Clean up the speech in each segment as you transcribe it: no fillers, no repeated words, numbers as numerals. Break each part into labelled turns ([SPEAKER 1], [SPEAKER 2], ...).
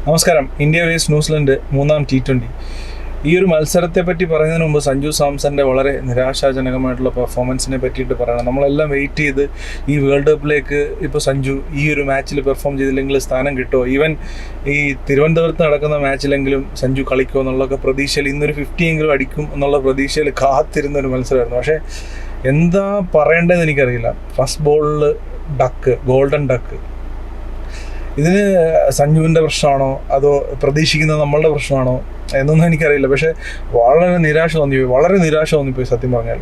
[SPEAKER 1] നമസ്കാരം. India versus New Zealand മൂന്നാം T20. ഈ ഒരു മത്സരത്തെ പറ്റി പറയുന്നതിന് മുമ്പ് സഞ്ജു സാംസന്റെ വളരെ നിരാശാജനകമായിട്ടുള്ള പെർഫോമൻസിനെ പറ്റിയിട്ട് പറയണം. നമ്മളെല്ലാം വെയിറ്റ് ചെയ്ത് ഈ വേൾഡ് കപ്പിലേക്ക് ഇപ്പോൾ സഞ്ജു ഈ ഒരു മാച്ചിൽ പെർഫോം ചെയ്തില്ലെങ്കിൽ സ്ഥാനം കിട്ടുമോ, ഈവൻ ഈ തിരുവനന്തപുരത്ത് നടക്കുന്ന മാച്ചിലെങ്കിലും സഞ്ജു കളിക്കുമോ എന്നുള്ളൊക്കെ പ്രതീക്ഷയിൽ ഇന്നൊരു 50 എങ്കിലും അടിക്കും എന്നുള്ള പ്രതീക്ഷയിൽ കാത്തിരുന്ന ഒരു മത്സരമായിരുന്നു. പക്ഷേ എന്താ പറയേണ്ടതെന്ന് എനിക്കറിയില്ല. ഫസ്റ്റ് ബോളിൽ ഗോൾഡൻ ഡക്ക്. ഇതിന് സഞ്ജുവിൻ്റെ പ്രശ്നമാണോ അതോ പ്രതീക്ഷിക്കുന്നത് നമ്മളുടെ പ്രശ്നമാണോ എന്നൊന്നും എനിക്കറിയില്ല. പക്ഷേ വളരെ നിരാശ തോന്നിപ്പോയി സത്യം പറഞ്ഞാൽ.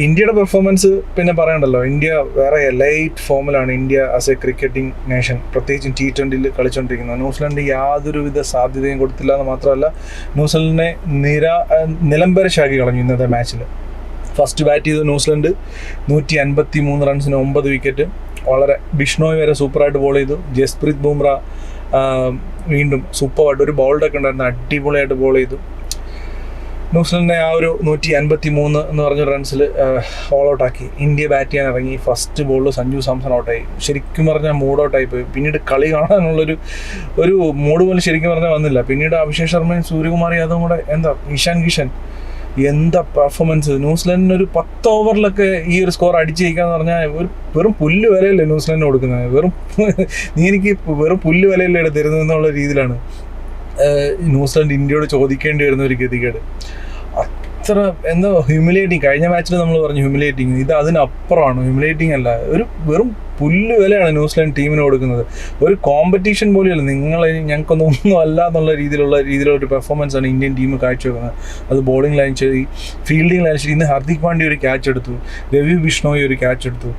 [SPEAKER 1] ഇന്ത്യയുടെ പെർഫോമൻസ് പിന്നെ പറയണ്ടല്ലോ. ഇന്ത്യ വേറെ ലൈറ്റ് ഫോമിലാണ് India as A cricketing nation, പ്രത്യേകിച്ചും T20 കളിച്ചുകൊണ്ടിരിക്കുന്നത്. ന്യൂസിലൻഡ് യാതൊരുവിധ സാധ്യതയും കൊടുത്തില്ല എന്ന് മാത്രമല്ല, ന്യൂസിലൻഡിനെ നിലംപരിശാക്കി കളഞ്ഞു ഇന്നത്തെ മാച്ചിൽ. ഫസ്റ്റ് ബാറ്റ് ചെയ്ത് ന്യൂസിലൻഡ് 153 റൺസിന് 9 വിക്കറ്റ്. വളരെ ബിഷ്ണോയ് വരെ സൂപ്പറായിട്ട് ബോൾ ചെയ്തു. ജസ്പ്രീത് ബുംറ വീണ്ടും സൂപ്പറായിട്ട് ഒരു ബൗൾഡൊക്കെ ഉണ്ടായിരുന്നു, അടിപൊളിയായിട്ട് ബോൾ ചെയ്തു. ന്യൂസിലൻഡിനെ ആ ഒരു 153 എന്ന് പറഞ്ഞ റൺസിൽ ഓൾ ഔട്ടാക്കി. ഇന്ത്യ ബാറ്റ് ചെയ്യാൻ ഇറങ്ങി. ഫസ്റ്റ് ബോളിൽ സഞ്ജു സാംസൺ ഔട്ടായി. ശരിക്കും പറഞ്ഞാൽ മൂഡ് ഔട്ടായി പോയി. പിന്നീട് കളി കാണാനുള്ളൊരു മൂഡ് പോലും ശരിക്കും പറഞ്ഞാൽ വന്നില്ല. പിന്നീട് അഭിഷേക് ശർമ്മയും സൂര്യകുമാർ യാദവും കൂടെ ഇഷാൻ കിഷൻ എന്താ പെർഫോമൻസ്. ന്യൂസിലൻഡിന് ഒരു 10 ഓവറിലൊക്കെ ഈ ഒരു സ്കോർ അടിച്ചു ജയിക്കാന്ന് പറഞ്ഞാൽ വെറും പുല്ല് വിലയല്ലേ ന്യൂസിലൻഡിന് കൊടുക്കുന്നത്. എനിക്ക് വെറും പുല്ല് വിലയല്ലേ തരുന്നത് എന്നുള്ള രീതിയിലാണ് ന്യൂസിലൻഡ് ഇന്ത്യയോട് ചോദിക്കേണ്ടി വരുന്ന ഒരു ഗതികേട്. അത്ര ഹ്യൂമിലേറ്റിംഗ്. കഴിഞ്ഞ മാച്ചിൽ നമ്മൾ പറഞ്ഞു ഹ്യൂമിലേറ്റിംഗ്, ഇത് അതിനപ്പുറമാണ്. ഹ്യൂമിലേറ്റിംഗ് അല്ല, വെറും പുല്ല് വിലയാണ് ന്യൂസിലൻഡ് ടീമിന് കൊടുക്കുന്നത്. ഒരു കോമ്പറ്റീഷൻ പോലെയല്ല. ഞങ്ങൾക്കൊന്നും അല്ല എന്നുള്ള രീതിയിലുള്ള ഒരു പെർഫോമൻസാണ് ഇന്ത്യൻ ടീം കാഴ്ചവെക്കുന്നത്. അത് ബോളിംഗ് ലൈൻ ശരി, ഫീൽഡിംഗ് ലൈൻ ശരി. ഇന്ന് ഹാർദിക് പാണ്ഡ്യ ഒരു ക്യാച്ച് എടുത്തു, രവി ബിഷ്ണോയി ഒരു ക്യാച്ച് എടുത്തു.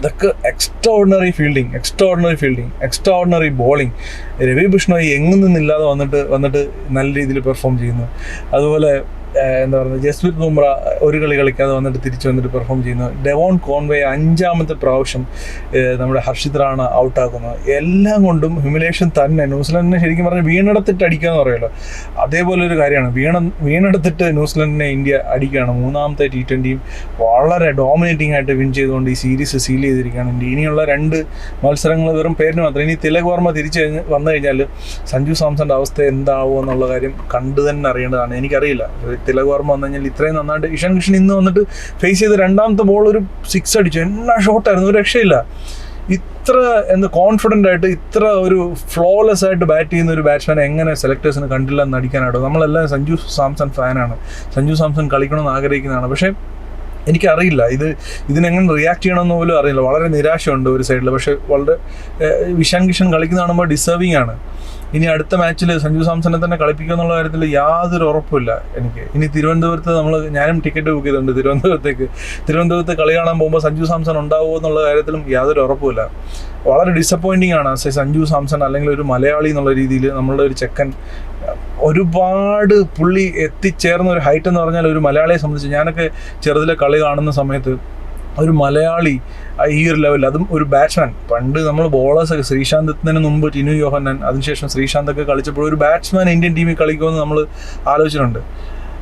[SPEAKER 1] ഇതൊക്കെ extraordinary fielding, extraordinary bowling. Ravi Bishnoi എങ്ങും നിന്നില്ലാതെ വന്നിട്ട് നല്ല രീതിയിൽ പെർഫോം ചെയ്യുന്നു. അതുപോലെ ജസ്പ്രീത് ബുംറ ഒരു കളി കളിക്കാതെ തിരിച്ചു വന്നിട്ട് പെർഫോം ചെയ്യുന്നു. ഡെവോൺ കോൺവേ 5ാമത്തെ പ്രാവശ്യം നമ്മുടെ ഹർഷിത് റാണ ഔട്ടാക്കുന്നു. എല്ലാം കൊണ്ടും ഹ്യൂമിലേഷൻ തന്നെ. ന്യൂസിലൻഡിനെ ശരിക്കും പറഞ്ഞാൽ വീണെടുത്തിട്ട് അടിക്കുക എന്ന് പറയുമല്ലോ, അതേപോലെ ഒരു കാര്യമാണ്. വീണെടുത്തിട്ട് ന്യൂസിലൻഡിനെ ഇന്ത്യ അടിക്കുകയാണ്. മൂന്നാമത്തെ T20 വളരെ ഡോമിനേറ്റിംഗ് ആയിട്ട് വിൻ ചെയ്തുകൊണ്ട് ഈ സീരീസ് സീൽ ചെയ്തിരിക്കുകയാണ് ഇന്ത്യ. ഇനിയുള്ള 2 മത്സരങ്ങൾ വെറും പേരിന് മാത്രം. ഇനി തിലക് വർമ്മ തിരിച്ച് വന്നു കഴിഞ്ഞാൽ സഞ്ജു സാംസന്റെ അവസ്ഥ എന്താവും എന്നുള്ള കാര്യം കണ്ടു തന്നെ അറിയേണ്ടതാണ്. എനിക്കറിയില്ല. തിലക് വർമ്മ വന്നു കഴിഞ്ഞാൽ ഇത്രയും നന്നായിട്ട് ഇഷാൻ കിഷൻ ഇന്ന് വന്നിട്ട് ഫേസ് ചെയ്ത് 2ാമത്തെ ബോൾ ഒരു 6 അടിച്ചു. എന്നാ ഷോട്ടായിരുന്നു, ഒരു രക്ഷയില്ല. ഇത്ര കോൺഫിഡൻ്റ് ആയിട്ട് ഇത്ര ഒരു ഫ്ലോലെസ് ആയിട്ട് ബാറ്റ് ചെയ്യുന്ന ഒരു ബാറ്റ്സ്മാനെ എങ്ങനെ സെലക്ടേഴ്സിന് കണ്ടില്ല എന്ന് അടിക്കാനായിട്ടോ. നമ്മളെല്ലാം സഞ്ജു സാംസൺ ഫാനാണ്, സഞ്ജു സാംസൺ കളിക്കണമെന്ന് ആഗ്രഹിക്കുന്നതാണ്. പക്ഷേ എനിക്കറിയില്ല ഇതിനെങ്ങനെ റിയാക്ട് ചെയ്യണമെന്ന് പോലും അറിയില്ല. വളരെ നിരാശയുണ്ട് ഒരു സൈഡിൽ. പക്ഷേ വളരെ ഇഷാൻ കിഷൻ കളിക്കുന്ന കാണുമ്പോൾ ഡിസേർവിംഗ് ആണ്. ഇനി അടുത്ത മാച്ചിൽ സഞ്ജു സാംസനെ തന്നെ കളിപ്പിക്കുക എന്നുള്ള കാര്യത്തിൽ യാതൊരു ഉറപ്പില്ല എനിക്ക്. ഇനി തിരുവനന്തപുരത്ത് ഞാനും ടിക്കറ്റ് ബുക്ക് ചെയ്തിട്ടുണ്ട് തിരുവനന്തപുരത്ത് കളി കാണാൻ പോകുമ്പോൾ സഞ്ജു സാംസൺ ഉണ്ടാവുമോ എന്നുള്ള കാര്യത്തിലും യാതൊരു ഉറപ്പുമില്ല. വളരെ ഡിസപ്പോയിൻറ്റിംഗ് ആണ് സഞ്ജു സാംസൺ അല്ലെങ്കിൽ ഒരു മലയാളി എന്നുള്ള രീതിയിൽ. നമ്മളുടെ ഒരു ചെക്കൻ ഒരുപാട് പുള്ളി എത്തിച്ചേർന്ന ഒരു ഹൈറ്റ് എന്ന് പറഞ്ഞാൽ ഒരു മലയാളിയെ സംബന്ധിച്ച്, ഞാനൊക്കെ ചെറുതിലെ കളി കാണുന്ന സമയത്ത് ഒരു മലയാളി ഈ ഒരു ലെവലിൽ, അതും ഒരു ബാറ്റ്സ്മാൻ. പണ്ട് നമ്മൾ ബോളേഴ്സൊക്കെ ശ്രീശാന്തിന് മുമ്പ് ടിനു യോഹന്നാൻ, അതിനുശേഷം ശ്രീശാന്തൊക്കെ കളിച്ചപ്പോൾ ഒരു ബാറ്റ്സ്മാൻ ഇന്ത്യൻ ടീമിൽ കളിക്കുമെന്ന് നമ്മൾ ആലോചിച്ചിട്ടുണ്ട്.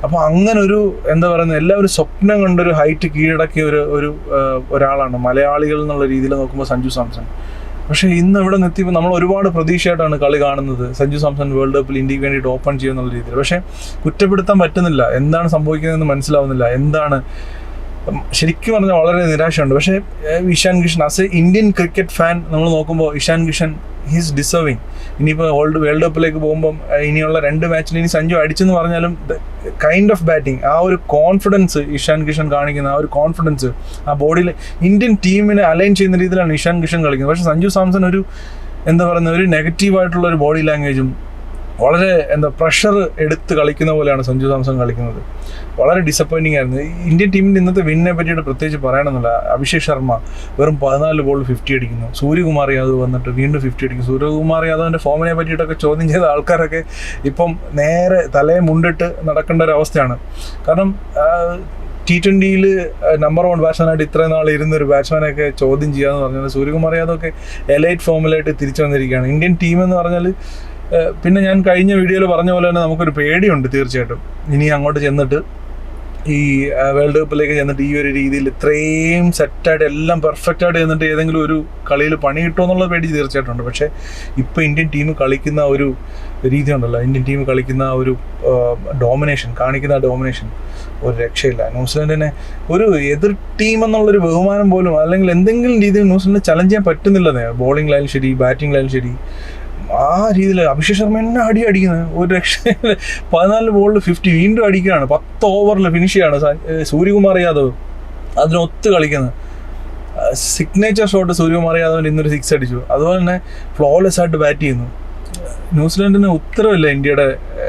[SPEAKER 1] അപ്പോൾ അങ്ങനെ ഒരു എല്ലാവരും സ്വപ്നം കണ്ടൊരു ഹൈറ്റ് കീഴടക്കിയ ഒരാളാണ് മലയാളികൾ എന്നുള്ള രീതിയിൽ നോക്കുമ്പോൾ സഞ്ജു സാംസൺ. പക്ഷേ ഇന്ന് ഇവിടെ എത്തിയപ്പോൾ നമ്മൾ ഒരുപാട് പ്രതീക്ഷയായിട്ടാണ് കളി കാണുന്നത്. സഞ്ജു സാംസൺ വേൾഡ് കപ്പിൽ ഇന്ത്യക്ക് വേണ്ടിയിട്ട് ഓപ്പൺ ചെയ്യുന്നുള്ള രീതിയിൽ. പക്ഷേ കുറ്റപ്പെടുത്താൻ പറ്റുന്നില്ല. എന്താണ് സംഭവിക്കുന്നതെന്ന് മനസ്സിലാവുന്നില്ല. ശരിക്കും പറഞ്ഞാൽ വളരെ നിരാശയുണ്ട്. പക്ഷേ Ishan Kishan as A Indian cricket fan നമ്മൾ നോക്കുമ്പോൾ ഇഷാൻ കിഷൻ ഹീസ് ഡിസേർവിങ്. ഇനിയിപ്പോൾ വേൾഡ് കപ്പിലേക്ക് പോകുമ്പം ഇനിയുള്ള 2 മാച്ചിൽ ഇനി സഞ്ജു അടിച്ചെന്ന് പറഞ്ഞാലും കൈൻഡ് ഓഫ് ബാറ്റിംഗ്, ആ ഒരു കോൺഫിഡൻസ് ഇഷാൻ കിഷൻ കാണിക്കുന്ന ആ ഒരു കോൺഫിഡൻസ്, ആ ബോഡിയിൽ ഇന്ത്യൻ ടീമിനെ അലൈൻ ചെയ്യുന്ന രീതിയിലാണ് ഇഷാൻ കിഷൻ കളിക്കുന്നത്. പക്ഷേ സഞ്ജു സാംസൺ ഒരു നെഗറ്റീവായിട്ടുള്ള ഒരു ബോഡി ലാംഗ്വേജും വളരെ പ്രഷർ എടുത്ത് കളിക്കുന്ന പോലെയാണ് സഞ്ജു സാംസൺ കളിക്കുന്നത്. വളരെ ഡിസപ്പോയിൻറ്റിംഗ് ആയിരുന്നു. ഇന്ത്യൻ ടീമിൻ്റെ ഇന്നത്തെ വിന്നിനെ പറ്റിയിട്ട് പ്രത്യേകിച്ച് പറയണമെന്നില്ല. അഭിഷേക് ശർമ്മ വെറും 14 ബോളിൽ 50 അടിക്കുന്നു. സൂര്യകുമാർ യാദവ് വന്നിട്ട് വീണ്ടും 50 അടിക്കുന്നു. സൂര്യകുമാർ യാദവിൻ്റെ ഫോമിനെ പറ്റിയിട്ടൊക്കെ ചോദ്യം ചെയ്ത ആൾക്കാരൊക്കെ ഇപ്പം നേരെ തലയെ മുണ്ടിട്ട് നടക്കേണ്ട ഒരു അവസ്ഥയാണ്. കാരണം T20 നമ്പർ 1 ബാറ്റ്സ്മാനായിട്ട് ഇത്രയും നാൾ ഇരുന്നൊരു ബാറ്റ്സ്മാനൊക്കെ ചോദ്യം ചെയ്യാന്ന് പറഞ്ഞാൽ സൂര്യകുമാർ യാദവൊക്കെ എലൈറ്റ് ഫോമിലായിട്ട് തിരിച്ചു വന്നിരിക്കുകയാണ്. ഇന്ത്യൻ ടീം എന്ന് പറഞ്ഞാൽ പിന്നെ ഞാൻ കഴിഞ്ഞ വീഡിയോയിൽ പറഞ്ഞ പോലെ തന്നെ നമുക്കൊരു പേടിയുണ്ട് തീർച്ചയായിട്ടും. ഇനി അങ്ങോട്ട് ചെന്നിട്ട് ഈ വേൾഡ് കപ്പിലേക്ക് ചെന്നിട്ട് ഈ ഒരു രീതിയിൽ ഇത്രയും സെറ്റായിട്ട് എല്ലാം പെർഫെക്റ്റായിട്ട് ചെന്നിട്ട് ഏതെങ്കിലും ഒരു കളിയിൽ പണി കിട്ടുമോ എന്നുള്ള പേടി തീർച്ചയായിട്ടും ഉണ്ട്. പക്ഷേ ഇപ്പോൾ ഇന്ത്യൻ ടീം കളിക്കുന്ന ഒരു രീതി ഉണ്ടല്ലോ, ഇന്ത്യൻ ടീം കളിക്കുന്ന ഒരു ഡോമിനേഷൻ, കാണിക്കുന്ന ഡോമിനേഷൻ ഒരു രക്ഷയില്ല. ന്യൂസിലൻഡിനെ ഒരു എതിർ ടീം എന്നുള്ളൊരു ബഹുമാനം പോലും അല്ലെങ്കിൽ എന്തെങ്കിലും രീതിയിൽ ന്യൂസിലൻഡ് ചലഞ്ച് ചെയ്യാൻ പറ്റുന്നില്ലെന്നേ. ബോളിംഗ് ലൈൻ ശരി, ബാറ്റിംഗ് ലൈൻ ശരി, ആ രീതിയിൽ അഭിഷേക് ശർമ്മ എന്നെ അടിക്കുന്നത് ഒരു രക്ഷ. 14 ബോളിൽ 50 വീണ്ടും അടിക്കുകയാണ്. 10 ഓവറിൽ ഫിനിഷ് ചെയ്യാണ്. സൂര്യകുമാർ യാദവ് അതിനൊത്ത് കളിക്കുന്നത്. സിഗ്നേച്ചർ ഷോട്ട് സൂര്യകുമാർ യാദവിന് ഇന്നൊരു 6 അടിച്ചു. അതുപോലെ തന്നെ ഫ്ലോലെസ് ആയിട്ട് ബാറ്റ് ചെയ്യുന്നു. ന്യൂസിലൻഡിന് ഉത്തരവില്ല ഇന്ത്യയുടെ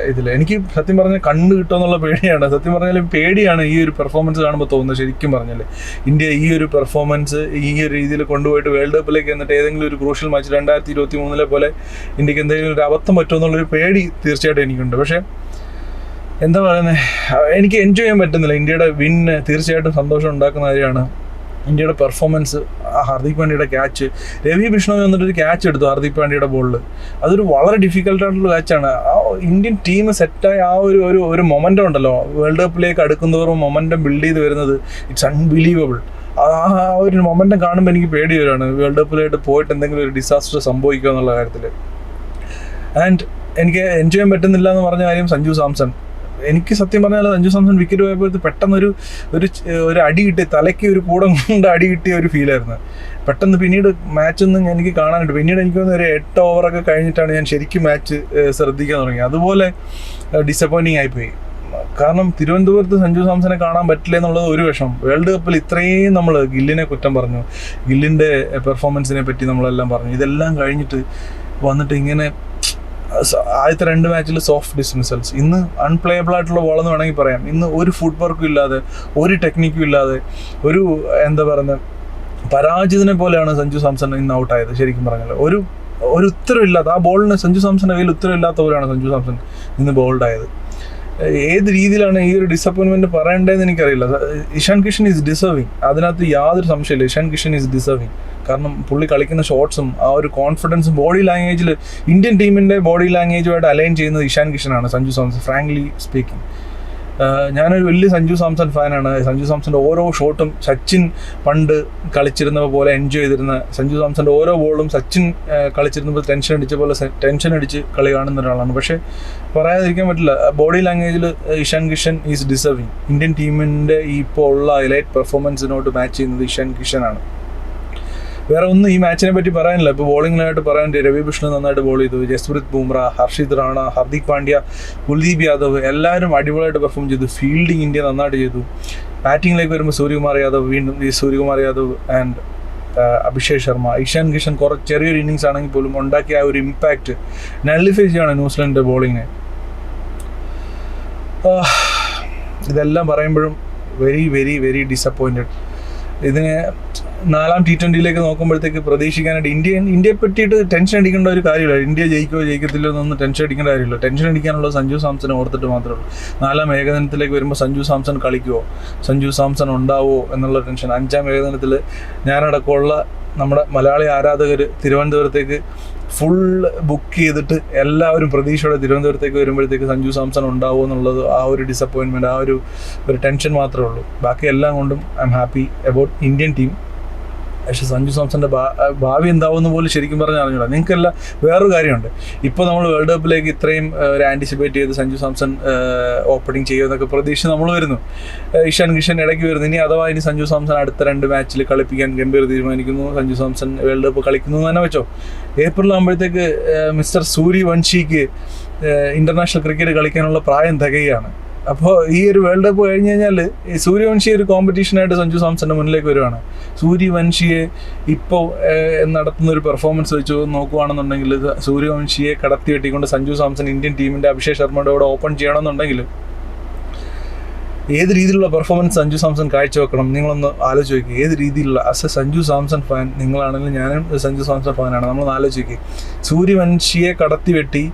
[SPEAKER 1] ഇതിൽ. എനിക്ക് സത്യം പറഞ്ഞാൽ കണ്ണ് കിട്ടുമെന്നുള്ള പേടിയാണ്. സത്യം പറഞ്ഞാൽ പേടിയാണ് ഈ ഒരു പെർഫോമൻസ് കാണുമ്പോൾ തോന്നുന്നത്. ശരിക്കും പറഞ്ഞാൽ ഇന്ത്യ ഈ ഒരു പെർഫോമൻസ് ഈ ഒരു രീതിയിൽ കൊണ്ടുപോയിട്ട് വേൾഡ് കപ്പിലേക്ക് എന്നിട്ട് ഏതെങ്കിലും ഒരു ക്രൂഷ്യൽ മാച്ച് 2023 പോലെ ഇന്ത്യക്ക് എന്തെങ്കിലും ഒരു അബദ്ധം പറ്റുമോ എന്നുള്ളൊരു പേടി തീർച്ചയായിട്ടും എനിക്കുണ്ട്. പക്ഷേ എന്താ പറയുന്നത്, എനിക്ക് എൻജോയ് ചെയ്യാൻ പറ്റുന്നില്ല. ഇന്ത്യയുടെ വിന്ന് തീർച്ചയായിട്ടും സന്തോഷം ഉണ്ടാക്കുന്ന കാര്യമാണ്. ഇന്ത്യയുടെ പെർഫോമൻസ്, ആ ഹാർദിക് പാണ്ഡ്യയുടെ ക്യാച്ച്, രവി ബിഷ്ണോയ് വന്നിട്ടൊരു ക്യാച്ച് എടുത്തു ഹാർദിക് പാണ്ഡ്യയുടെ ബോളിൽ. അതൊരു വളരെ ഡിഫിക്കൽട്ടായിട്ടുള്ള ക്യാച്ചാണ്. ആ ഇന്ത്യൻ ടീം സെറ്റായ ആ ഒരു മൊമെൻ്റം ഉണ്ടല്ലോ, വേൾഡ് കപ്പിലേക്ക് അടുക്കുന്നതോറും മൊമെൻ്റം ബിൽഡ് ചെയ്ത് വരുന്നത്, ഇറ്റ്സ് അൺബിലീവബിൾ. ആ ഒരു മൊമെൻ്റം കാണുമ്പോൾ എനിക്ക് പേടി വരികയാണ് വേൾഡ് കപ്പിലായിട്ട് പോയിട്ട് എന്തെങ്കിലും ഒരു ഡിസാസ്റ്റർ സംഭവിക്കുക എന്നുള്ള കാര്യത്തിൽ. ആൻഡ് എനിക്ക് എൻജോയ് ചെയ്യാൻ പറ്റുന്നില്ല എന്ന് പറഞ്ഞ കാര്യം സഞ്ജു സാംസൺ. എനിക്ക് സത്യം പറഞ്ഞാൽ സഞ്ജു സാംസൺ വിക്കറ്റ് പോയപ്പോഴത്തെ പെട്ടെന്നൊരു അടി കിട്ടി, തലയ്ക്ക് ഒരു കൂടം കൊണ്ട് അടി കിട്ടിയ ഒരു ഫീലായിരുന്നു. പെട്ടെന്ന് പിന്നീട് മാച്ചൊന്നും എനിക്ക് കാണാനുണ്ട്. പിന്നീട് എനിക്ക് തോന്നുന്നു ഒരു 8 ഓവറൊക്കെ കഴിഞ്ഞിട്ടാണ് ഞാൻ ശരിക്കും മാച്ച് ശ്രദ്ധിക്കാൻ തുടങ്ങി. അതുപോലെ ഡിസപ്പോയിൻറ്റിങ് ആയിപ്പോയി. കാരണം തിരുവനന്തപുരത്ത് സഞ്ജു സാംസനെ കാണാൻ പറ്റില്ല എന്നുള്ളത് ഒരു വിഷമം. വേൾഡ് കപ്പിൽ ഇത്രയും നമ്മൾ ഗില്ലിനെ കുറ്റം പറഞ്ഞു, ഗില്ലിൻ്റെ പെർഫോമൻസിനെ പറ്റി നമ്മളെല്ലാം പറഞ്ഞു. ഇതെല്ലാം കഴിഞ്ഞിട്ട് വന്നിട്ട് ഇങ്ങനെ ആദ്യത്തെ 2 മാച്ചിൽ സോഫ്റ്റ് ഡിസ്മിസൽസ്. ഇന്ന് അൺപ്ലേയബിൾ ആയിട്ടുള്ള ബോളെന്ന് വേണമെങ്കിൽ പറയാം. ഇന്ന് ഒരു ഫുട് വർക്കും ഇല്ലാതെ, ഒരു ടെക്നിക്കും ഇല്ലാതെ, ഒരു എന്താ പറയുന്നത്, പരാജിതനെ പോലെയാണ് സഞ്ജു സാംസൺ ഇന്ന് ഔട്ടായത്. ശരിക്കും പറഞ്ഞാൽ ഒരു ഉത്തരവില്ലാത്ത, ആ ബോളിന് സഞ്ജു സാംസന്റെ കയ്യിൽ ഉത്തരവില്ലാത്ത പോലെയാണ് സഞ്ജു സാംസൺ ഇന്ന് ബോൾഡായത്. ഏത് രീതിയിലാണ് ഈ ഒരു ഡിസപ്പോയിൻമെന്റ് പറയേണ്ടതെന്ന് എനിക്കറിയില്ല. ഇഷാൻ കിഷൻ ഈസ് ഡിസേർവിങ്, അതിനകത്ത് യാതൊരു സംശയമില്ല. Ishan Kishan is deserving. കാരണം പുള്ളി കളിക്കുന്ന ഷോട്ട്സും ആ ഒരു കോൺഫിഡൻസും ബോഡി ലാംഗ്വേജിൽ ഇന്ത്യൻ ടീമിൻ്റെ ബോഡി ലാംഗ്വേജുമായിട്ട് അലൈൻ ചെയ്യുന്നത് ഇഷാൻ കിഷനാണ്. സഞ്ജു സാംസൺ ഫ്രാങ്ക്ലി സ്പീക്കിംഗ്, ഞാനൊരു വലിയ സഞ്ജു സാംസൺ ഫാനാണ്. സഞ്ജു സാംസൻ്റെ ഓരോ ഷോട്ടും സച്ചിൻ പണ്ട് കളിച്ചിരുന്ന പോലെ എൻജോയ് ചെയ്തിരുന്ന, സഞ്ജു സാംസൻ്റെ ഓരോ ബോളും സച്ചിൻ കളിച്ചിരുന്നപ്പോൾ ടെൻഷൻ അടിച്ച് കളി കാണുന്ന ഒരാളാണ്. പക്ഷേ പറയാതിരിക്കാൻ പറ്റില്ല, ബോഡി ലാംഗ്വേജിൽ Ishan Kishan is deserving. Indian ടീമിൻ്റെ ഇപ്പോൾ ഉള്ള ഹൈലൈറ്റ് പെർഫോമൻസിനോട്ട് മാച്ച് ചെയ്യുന്നത് ഇഷാൻ കിഷനാണ്. വേറെ ഒന്നും ഈ മാച്ചിനെ പറ്റി പറയാനില്ല. ഇപ്പോൾ ബോളിങ്ങിനായിട്ട് പറയാൻ രവി ബിഷ്ണു നന്നായിട്ട് ബോൾ ചെയ്തു, ജസ്പ്രീത് ബുംറ, ഹർഷിത് റാണ, ഹാർദിക് പാണ്ഡ്യ, കുൽദീപ് യാദവ് എല്ലാവരും അടിപൊളിയായിട്ട് പെർഫോം ചെയ്തു. ഫീൽഡിങ് ഇന്ത്യ നന്നായിട്ട് ചെയ്തു. ബാറ്റിങ്ങിലേക്ക് വരുമ്പോൾ സൂര്യകുമാർ യാദവ്, വീണ്ടും ഈ സൂര്യകുമാർ യാദവ് ആൻഡ് അഭിഷേക് ശർമ്മ, ഇഷാൻ കിഷൻ ചെറിയൊരു ഇന്നിങ്സ് ആണെങ്കിൽ പോലും ഉണ്ടാക്കിയ ആ ഒരു ഇമ്പാക്റ്റ് നള്ളിഫൈ ചെയ്യാണ് ന്യൂസിലൻഡിൻ്റെ ബോളിങ്ങിനെ. ഇതെല്ലാം പറയുമ്പോഴും വെരി വെരി വെരി ഡിസപ്പോയിൻറ്റഡ്. ഇതിനെ 4ാം T20 നോക്കുമ്പോഴത്തേക്ക് പ്രതീക്ഷിക്കാനായിട്ട് ഇന്ത്യയെ പറ്റിയിട്ട് ടെൻഷൻ അടിക്കേണ്ട ഒരു കാര്യമില്ല. ഇന്ത്യ ജയിക്കുകയോ ജയിക്കത്തില്ലോ എന്നൊന്നും ടെൻഷൻ അടിക്കേണ്ട കാര്യമില്ല. ടെൻഷൻ അടിക്കാനുള്ളത് സഞ്ജു സാംസനെ ഓർത്തിട്ട് മാത്രമേ ഉള്ളൂ. 4ാം ഏകദിനത്തിലേക്ക് വരുമ്പോൾ സഞ്ജു സാംസൺ കളിക്കുമോ, സഞ്ജു സാംസൺ ഉണ്ടാവുമോ എന്നുള്ള ടെൻഷൻ. 5ാം ഏകദിനത്തിൽ ഞാനടക്കമുള്ള നമ്മുടെ മലയാളി ആരാധകർ തിരുവനന്തപുരത്തേക്ക് ഫുൾ ബുക്ക് ചെയ്തിട്ട് എല്ലാവരും പ്രതീക്ഷയോടെ തിരുവനന്തപുരത്തേക്ക് വരുമ്പോഴത്തേക്ക് സഞ്ജു സാംസൺ ഉണ്ടാവുമോ എന്നുള്ളത് ആ ഒരു ഡിസപ്പോയിൻമെൻറ്റ്, ആ ഒരു ടെൻഷൻ മാത്രമേ ഉള്ളൂ. ബാക്കി എല്ലാം കൊണ്ടും I am happy about Indian team. പക്ഷേ സഞ്ജു സാംസൻ്റെ ഭാവി എന്താവുമെന്ന് പോലും ശരിക്കും പറഞ്ഞാൽ അറിഞ്ഞൂടാ. നിങ്ങൾക്കെല്ലാം വേറൊരു കാര്യമുണ്ട്. ഇപ്പോൾ നമ്മൾ വേൾഡ് കപ്പിലേക്ക് ഇത്രയും ഒരു ആൻറ്റിസിപ്പേറ്റ് ചെയ്ത് സഞ്ജു സാംസൺ ഓപ്പണിംഗ് ചെയ്യുമെന്നൊക്കെ പ്രതീക്ഷ നമ്മൾ വരുന്നു. ഇഷാൻ കിഷൻ ഇടയ്ക്ക് വരുന്നു. ഇനി അഥവാ ഇനി സഞ്ജു സാംസൺ അടുത്ത 2 മാച്ചിൽ കളിപ്പിക്കാൻ ഗംഭീർ തീരുമാനിക്കുന്നു, സഞ്ജു സാംസൺ വേൾഡ് കപ്പ് കളിക്കുന്നു എന്ന് തന്നെ വെച്ചോ. ഏപ്രിൽ ആകുമ്പോഴത്തേക്ക് മിസ്റ്റർ സൂര്യവംശിക്ക് ഇൻ്റർനാഷണൽ ക്രിക്കറ്റ് കളിക്കാനുള്ള പ്രായം തികയാണ്. അപ്പോൾ ഈ ഒരു വേൾഡ് കപ്പ് കഴിഞ്ഞ് കഴിഞ്ഞാൽ ഈ സൂര്യവംശി ഒരു കോമ്പറ്റീഷനായിട്ട് സഞ്ജു സാംസന്റെ മുന്നിലേക്ക് വരുവാണ്. സൂര്യവംശിയെ ഇപ്പോൾ നടത്തുന്ന ഒരു പെർഫോമൻസ് വെച്ച് നോക്കുകയാണെന്നുണ്ടെങ്കിൽ സൂര്യവംശിയെ കടത്തി വെട്ടിക്കൊണ്ട് സഞ്ജു സാംസൺ ഇന്ത്യൻ ടീമിൻ്റെ അഭിഷേക് ശർമ്മയുടെ കൂടെ ഓപ്പൺ ചെയ്യണമെന്നുണ്ടെങ്കിൽ ഏത് രീതിയിലുള്ള പെർഫോമൻസ് സഞ്ജു സാംസൺ കാഴ്ചവെക്കണം നിങ്ങളൊന്ന് ആലോചിച്ച് നോക്കുക. ഏത് രീതിയിലുള്ള സഞ്ജു സാംസൺ ഫാൻ നിങ്ങളാണെങ്കിലും ഞാനും സഞ്ജു സാംസൺ ഫാനാണ്. നമ്മളൊന്ന് ആലോചിക്കുക, സൂര്യവംശിയെ കടത്തി വെട്ടി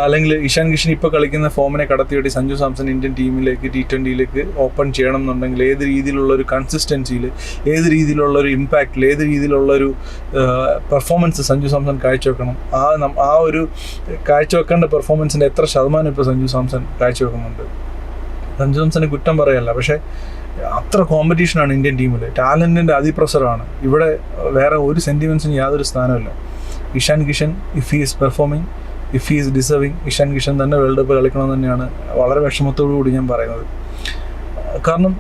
[SPEAKER 1] അല്ലെങ്കിൽ ഇഷാൻ കിഷൻ ഇപ്പോൾ കളിക്കുന്ന ഫോമിനെ കടത്തിവെട്ടി സഞ്ജു സാംസൺ ഇന്ത്യൻ ടീമിലേക്ക് T20 ഓപ്പൺ ചെയ്യണം എന്നുണ്ടെങ്കിൽ ഏത് രീതിയിലുള്ളൊരു കൺസിസ്റ്റൻസിയിൽ, ഏത് രീതിയിലുള്ളൊരു ഇമ്പാക്റ്റിൽ, ഏത് രീതിയിലുള്ളൊരു പെർഫോമൻസ് സഞ്ജു സാംസൺ കാഴ്ചവെക്കണം. ആ ഒരു കാഴ്ചവെക്കേണ്ട പെർഫോമൻസിൻ്റെ എത്ര ശതമാനം ഇപ്പോൾ സഞ്ജു സാംസൺ കാഴ്ചവെക്കുന്നുണ്ട്? സഞ്ജു സാംസനെ കുറ്റം പറയല്ല, പക്ഷേ അത്ര കോമ്പറ്റീഷനാണ് ഇന്ത്യൻ ടീമിൽ, ടാലൻറ്റിൻ്റെ അതിപ്രസരമാണ്. ഇവിടെ വേറെ ഒരു സെൻറ്റിമെൻസിന് യാതൊരു സ്ഥാനമില്ല. Ishan Kishan if he is performing, if he is deserving, Ishan Kishan തന്നെ വേൾഡ് കപ്പ് കളിക്കണമെന്ന് തന്നെയാണ് വളരെ വിഷമത്തോടു കൂടി ഞാൻ പറയുന്നത്. കാരണം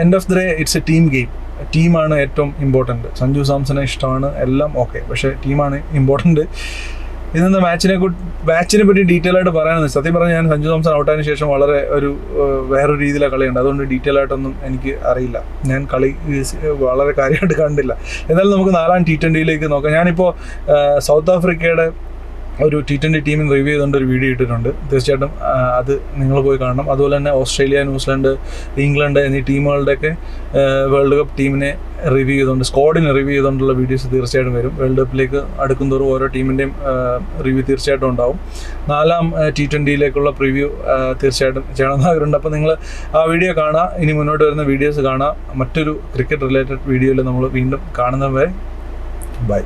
[SPEAKER 1] end of the day it's A team game. ടീമാണ് ഏറ്റവും ഇമ്പോർട്ടൻറ്റ്. സഞ്ജു സാംസനെ ഇഷ്ടമാണ്, എല്ലാം ഓക്കെ, പക്ഷേ ടീമാണ് ഇമ്പോർട്ടൻറ്റ്. ഇന്നത്തെ മാച്ചിനെ പറ്റി ഡീറ്റെയിൽ ആയിട്ട് പറയാനെന്ന് സത്യം പറഞ്ഞാൽ ഞാൻ സഞ്ജു സാംസൺ ഔട്ടായതിനു ശേഷം വളരെ വേറൊരു രീതിയിലാണ് കളിയുണ്ട്. അതുകൊണ്ട് ഡീറ്റെയിൽ ആയിട്ടൊന്നും എനിക്ക് അറിയില്ല. ഞാൻ കളി വളരെ കാര്യമായിട്ട് കണ്ടില്ല. എന്നാലും നമുക്ക് 4ാം T20 നോക്കാം. ഞാനിപ്പോൾ സൗത്ത് ആഫ്രിക്കയുടെ ഒരു T20 ടീമിന് റിവ്യൂ ചെയ്തുകൊണ്ട് ഒരു വീഡിയോ ഇട്ടിട്ടുണ്ട്. തീർച്ചയായിട്ടും അത് നിങ്ങൾ പോയി കാണണം. അതുപോലെ തന്നെ ഓസ്ട്രേലിയ, ന്യൂസിലാൻഡ്, ഇംഗ്ലണ്ട് എന്നീ ടീമുകളുടെയൊക്കെ വേൾഡ് കപ്പ് ടീമിനെ റിവ്യൂ ചെയ്തുകൊണ്ട്, സ്ക്വാഡിനെ റിവ്യൂ ചെയ്തുകൊണ്ടുള്ള വീഡിയോസ് തീർച്ചയായിട്ടും വരും. വേൾഡ് കപ്പിലേക്ക് അടുക്കും തോറും ഓരോ ടീമിൻ്റെയും റിവ്യൂ തീർച്ചയായിട്ടും ഉണ്ടാവും. 4ാം T20 പ്രിവ്യൂ തീർച്ചയായിട്ടും ചെയ്യണമെന്ന് ആഗ്രഹമുണ്ട്. അപ്പോൾ നിങ്ങൾ ആ വീഡിയോ കാണുക. ഇനി മുന്നോട്ട് വരുന്ന വീഡിയോസ് കാണുക. മറ്റൊരു ക്രിക്കറ്റ് റിലേറ്റഡ് വീഡിയോയിൽ നമ്മൾ വീണ്ടും കാണുന്നവരെ ബൈ.